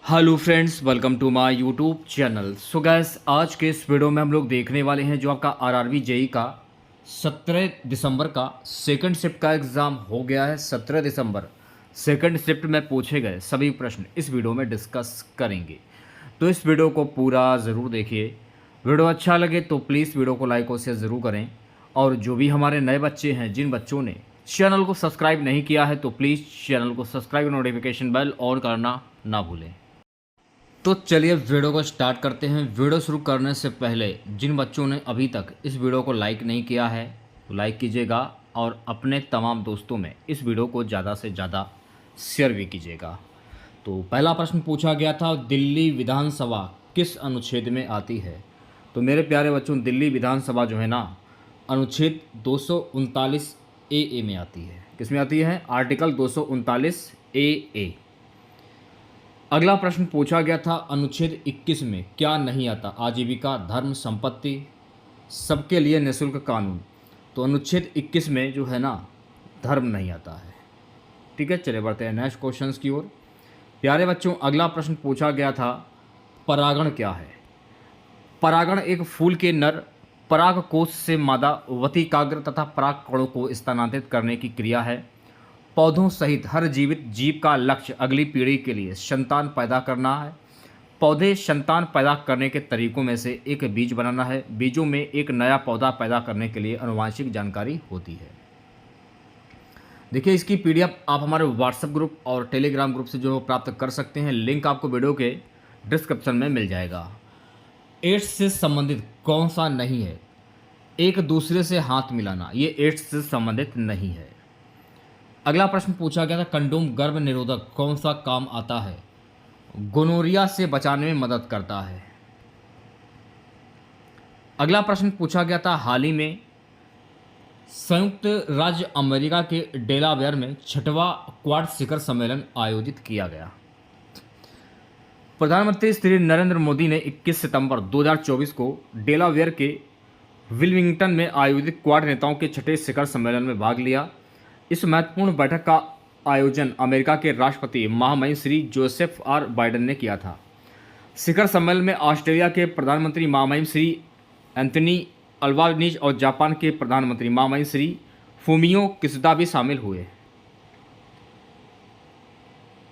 Hello friends, welcome to my YouTube channel. So guys, आज के इस वीडियो में हम लोग देखने वाले हैं जो आपका आरआरबी जेई का 17 दिसंबर का सेकंड शिफ्ट का एग्ज़ाम हो गया है। 17 दिसंबर सेकंड शिफ्ट में पूछे गए सभी प्रश्न इस वीडियो में डिस्कस करेंगे, तो इस वीडियो को पूरा ज़रूर देखिए। वीडियो अच्छा लगे तो प्लीज़ वीडियो को लाइक और शेयर ज़रूर करें, और जो भी हमारे नए बच्चे हैं, जिन बच्चों ने चैनल को सब्सक्राइब नहीं किया है, तो प्लीज़ चैनल को सब्सक्राइब, नोटिफिकेशन बेल ऑन करना ना भूलें। तो चलिए वीडियो को स्टार्ट करते हैं। वीडियो शुरू करने से पहले जिन बच्चों ने अभी तक इस वीडियो को लाइक नहीं किया है तो लाइक कीजिएगा, और अपने तमाम दोस्तों में इस वीडियो को ज़्यादा से ज़्यादा शेयर भी कीजिएगा। तो पहला प्रश्न पूछा गया था, दिल्ली विधानसभा किस अनुच्छेद में आती है? तो मेरे प्यारे बच्चों, दिल्ली विधानसभा जो है ना, अनुच्छेद 239 ए में आती है। किस में आती है? आर्टिकल 239 ए। अगला प्रश्न पूछा गया था, अनुच्छेद 21 में क्या नहीं आता? आजीविका, धर्म, संपत्ति, सबके लिए निःशुल्क कानून। तो अनुच्छेद 21 में जो है ना, धर्म नहीं आता है। ठीक है, चलिए बढ़ते हैं नेक्स्ट क्वेश्चन की ओर। प्यारे बच्चों, अगला प्रश्न पूछा गया था, परागण क्या है? परागण एक फूल के नर परागकोश से मादा वतिकाग्र तथा परागकणों को स्थानांतरित करने की क्रिया है। पौधों सहित हर जीवित जीव का लक्ष्य अगली पीढ़ी के लिए संतान पैदा करना है। पौधे संतान पैदा करने के तरीकों में से एक बीज बनाना है। बीजों में एक नया पौधा पैदा करने के लिए आनुवंशिक जानकारी होती है। देखिए, इसकी पीडीएफ आप हमारे व्हाट्सएप ग्रुप और टेलीग्राम ग्रुप से जो प्राप्त कर सकते हैं। लिंक आपको वीडियो के डिस्क्रिप्शन में मिल जाएगा। एड्स से संबंधित कौन सा नहीं है? एक दूसरे से हाथ मिलाना, ये एड्स से संबंधित नहीं है। अगला प्रश्न पूछा गया था, कंडोम गर्भ निरोधक कौन सा काम आता है? गोनोरिया से बचाने में मदद करता है। अगला प्रश्न पूछा गया था, हाल ही में संयुक्त राज्य अमेरिका के डेलावेयर में 6वां क्वाड शिखर सम्मेलन आयोजित किया गया। प्रधानमंत्री श्री नरेंद्र मोदी ने 21 सितंबर 2024 को डेलावेयर के विल्मिंगटन में आयोजित क्वाड नेताओं के 6ठे शिखर सम्मेलन में भाग लिया। इस महत्वपूर्ण बैठक का आयोजन अमेरिका के राष्ट्रपति महामहिम श्री जोसेफ आर बाइडेन ने किया था। शिखर सम्मेलन में ऑस्ट्रेलिया के प्रधानमंत्री महामहिम श्री एंथनी अल्बानीज और जापान के प्रधानमंत्री महामहिम श्री फूमियो किशिदा भी शामिल हुए।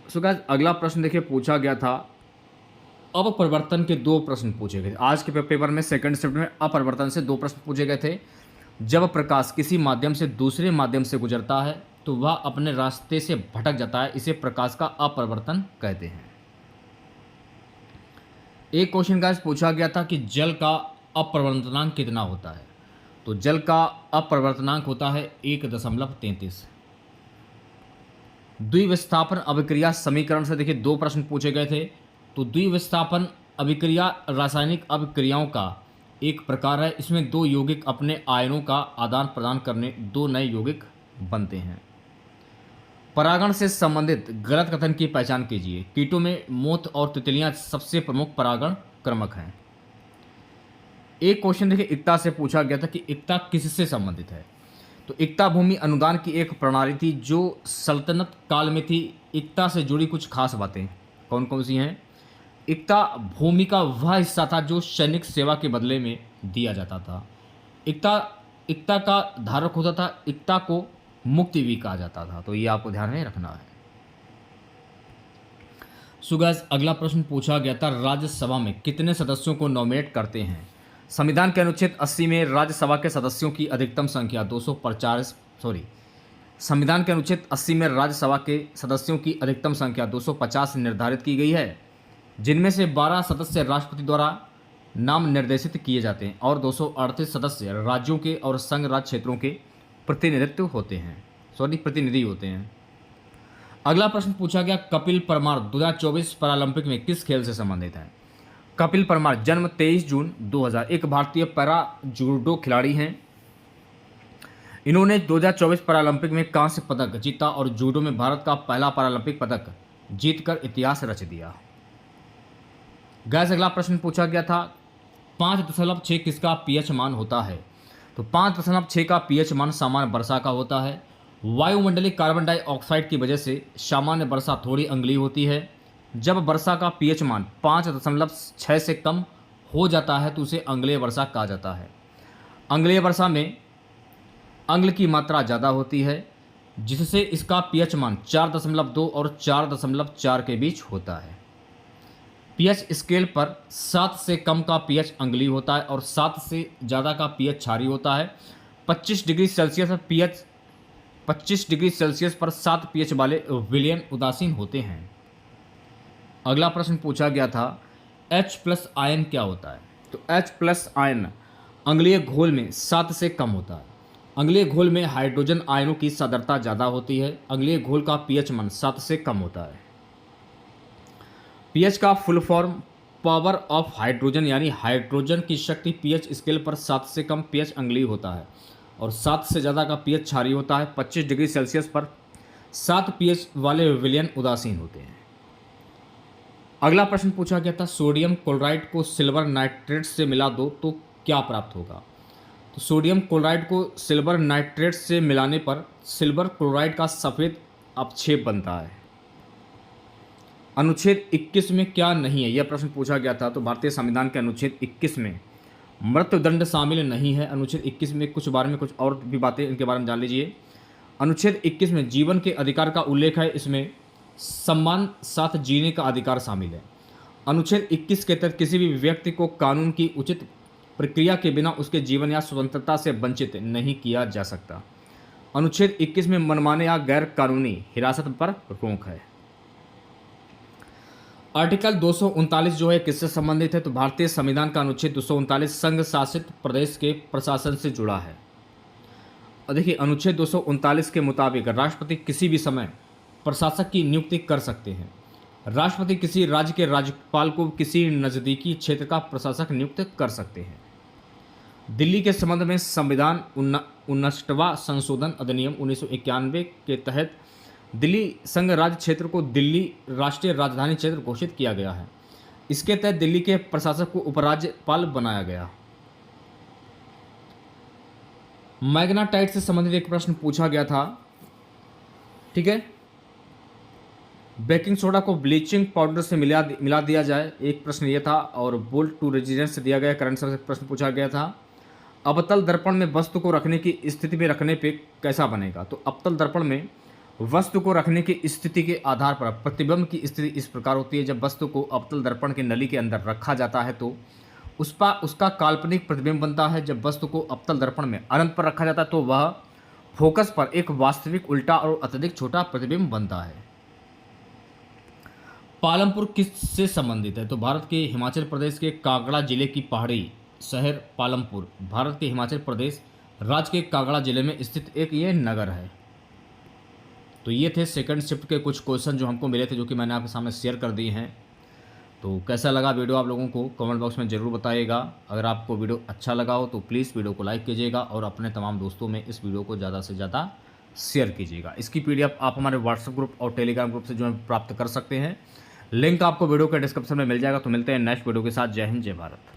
सो गाइस, अगला प्रश्न देखिए पूछा गया था, अपरिवर्तन के 2 प्रश्न पूछे गए थे। आज के पेपर में सेकंड शिफ्ट में अपरिवर्तन से 2 प्रश्न पूछे गए थे। जब प्रकाश किसी माध्यम से दूसरे माध्यम से गुजरता है तो वह अपने रास्ते से भटक जाता है, इसे प्रकाश का अपरिवर्तन कहते हैं। एक क्वेश्चन का पूछा गया था कि जल का अपरिवर्तनांक कितना होता है? तो जल का अपरिवर्तनांक होता है 1.33। द्विविस्थापन अभिक्रिया समीकरण से देखिए 2 प्रश्न पूछे गए थे। तो द्विविस्थापन अभिक्रिया रासायनिक अभिक्रियाओं का एक प्रकार है। इसमें 2 यौगिक अपने आयनों का आदान प्रदान करने 2 नए यौगिक बनते हैं। परागण से संबंधित गलत कथन की पहचान कीजिए। कीटों में मोथ और तितलियां सबसे प्रमुख परागण क्रमक हैं। एक क्वेश्चन देखिए इक्ता से पूछा गया था कि इक्ता किससे संबंधित है? तो इक्ता भूमि अनुदान की एक प्रणाली थी जो सल्तनत काल में थी। इक्ता से जुड़ी कुछ खास बातें कौन कौन सी हैं? इक्ता भूमि का वह हिस्सा था जो सैनिक सेवा के बदले में दिया जाता था। इक्ता का धारक होता था। इक्ता को मुक्ति भी कहा जाता था। तो ये आपको ध्यान में रखना है। सो गाइस, अगला प्रश्न पूछा गया था, राज्यसभा में कितने सदस्यों को नॉमिनेट करते हैं? संविधान के अनुच्छेद 80 में राज्यसभा के सदस्यों की अधिकतम संख्या 250 संविधान के अनुच्छेद 80 में राज्यसभा के सदस्यों की अधिकतम संख्या 250 निर्धारित की गई है, जिनमें से 12 सदस्य राष्ट्रपति द्वारा नाम निर्देशित किए जाते हैं और 238 सदस्य राज्यों के और संघ राज्य क्षेत्रों के प्रतिनिधि होते हैं। अगला प्रश्न पूछा गया, कपिल परमार 2024 पैरालंपिक में किस खेल से संबंधित हैं? कपिल परमार जन्म 23 जून 2000, एक भारतीय पैरा जूडो खिलाड़ी हैं। इन्होंने 2024 पैरालंपिक में कांस्य पदक जीता और जूडो में भारत का पहला पैरालंपिक पदक जीतकर इतिहास रच दिया। गैस, अगला प्रश्न पूछा गया था, 5.6 किसका पीएच मान होता है? तो 5.6 का पीएच मान सामान्य वर्षा का होता है। वायुमंडलीय कार्बन डाइऑक्साइड की वजह से सामान्य वर्षा थोड़ी अम्लीय होती है। जब वर्षा का पीएच मान 5.6 से कम हो जाता है तो उसे अम्लीय वर्षा कहा जाता है। अम्लीय वर्षा में अम्ल की मात्रा ज़्यादा होती है, जिससे इसका पीएच मान 4.2 और 4.4 के बीच होता है। पीएच स्केल पर 7 से कम का पीएच अम्लीय होता है और 7 से ज़्यादा का पीएच क्षारीय होता है। 25 डिग्री सेल्सियस पर 25 डिग्री सेल्सियस पर 7 पीएच वाले विलयन उदासीन होते हैं। अगला प्रश्न पूछा गया था H+ आयन क्या होता है। तो H+ आयन अम्लीय घोल में 7 से कम होता है। अम्लीय घोल में हाइड्रोजन आयनों की सांद्रता ज़्यादा होती है। अम्लीय घोल का पीएच मान 7 से कम होता है। पीएच का full form power of hydrogen, यानी हाइड्रोजन की शक्ति पीएच स्केल पर 7 से कम पीएच अम्लीय होता है और 7 से ज़्यादा का पीएच क्षारीय होता है। 25 डिग्री सेल्सियस पर 7 पीएच वाले विलयन उदासीन होते हैं। अगला प्रश्न पूछा गया था सोडियम क्लोराइड को सिल्वर नाइट्रेट से मिला दो तो क्या प्राप्त होगा। तो सोडियम क्लोराइड को सिल्वर नाइट्रेट से मिलाने पर सिल्वर क्लोराइड का सफ़ेद अपक्षेप बनता है। अनुच्छेद 21 में क्या नहीं है, यह प्रश्न पूछा गया था। तो भारतीय संविधान के अनुच्छेद 21 में मृत्युदंड शामिल नहीं है। अनुच्छेद 21 में कुछ बारे में कुछ और भी बातें इनके बारे में जान लीजिए। अनुच्छेद 21 में जीवन के अधिकार का उल्लेख है। इसमें सम्मान साथ जीने का अधिकार शामिल है। अनुच्छेद 21 के तहत किसी भी व्यक्ति को कानून की उचित प्रक्रिया के बिना उसके जीवन या स्वतंत्रता से वंचित नहीं किया जा सकता। अनुच्छेद 21 में मनमाने या गैर कानूनी हिरासत पर रोक है। आर्टिकल 239 जो है किससे संबंधित है। तो भारतीय संविधान का अनुच्छेद 239 संघ शासित प्रदेश के प्रशासन से जुड़ा है। और देखिए अनुच्छेद 239 के मुताबिक राष्ट्रपति किसी भी समय प्रशासक की नियुक्ति कर सकते हैं। राष्ट्रपति किसी राज्य के राज्यपाल को किसी नज़दीकी क्षेत्र का प्रशासक नियुक्त कर सकते हैं। दिल्ली के संबंध में संविधान 19वां संशोधन अधिनियम 1991 के तहत दिल्ली संघ राज्य क्षेत्र को दिल्ली राष्ट्रीय राजधानी क्षेत्र घोषित किया गया है। इसके तहत दिल्ली के प्रशासक को उपराज्यपाल बनाया गया। मैग्नेटाइट से संबंधित एक प्रश्न पूछा गया था, ठीक है। बेकिंग सोडा को ब्लीचिंग पाउडर से मिला दिया जाए, एक प्रश्न ये था। और बोल्ट टू रेजिडेंस से दिया गया करंट से प्रश्न पूछा गया था। अवतल दर्पण में वस्तु को रखने की स्थिति में रखने पे कैसा बनेगा। तो अवतल दर्पण में वस्तु को रखने की स्थिति के आधार पर प्रतिबिंब की स्थिति इस प्रकार होती है। जब वस्तु को अवतल दर्पण की नली के अंदर रखा जाता है तो उसका काल्पनिक प्रतिबिंब बनता है। जब वस्तु को अवतल दर्पण में अनंत पर रखा जाता है तो वह फोकस पर एक वास्तविक उल्टा और अत्यधिक छोटा प्रतिबिंब बनता है। पालमपुर किससे संबंधित है। तो भारत के हिमाचल प्रदेश के कांगड़ा जिले की पहाड़ी शहर पालमपुर भारत के हिमाचल प्रदेश राज्य के कांगड़ा जिले में स्थित एक ये नगर है। तो ये थे सेकंड शिफ्ट के कुछ क्वेश्चन जो हमको मिले थे, जो कि मैंने आपके सामने शेयर कर दिए हैं। तो कैसा लगा वीडियो आप लोगों को कमेंट बॉक्स में ज़रूर बताइएगा। अगर आपको वीडियो अच्छा लगा हो तो प्लीज़ वीडियो को लाइक कीजिएगा और अपने तमाम दोस्तों में इस वीडियो को ज़्यादा से ज़्यादा शेयर कीजिएगा। इसकी PDF आप हमारे व्हाट्सएप ग्रुप और टेलीग्राम ग्रुप से जो है प्राप्त कर सकते हैं। लिंक आपको वीडियो के डिस्क्रिप्शन में मिल जाएगा। तो मिलते हैं नेक्स्ट वीडियो के साथ। जय हिंद, जय भारत।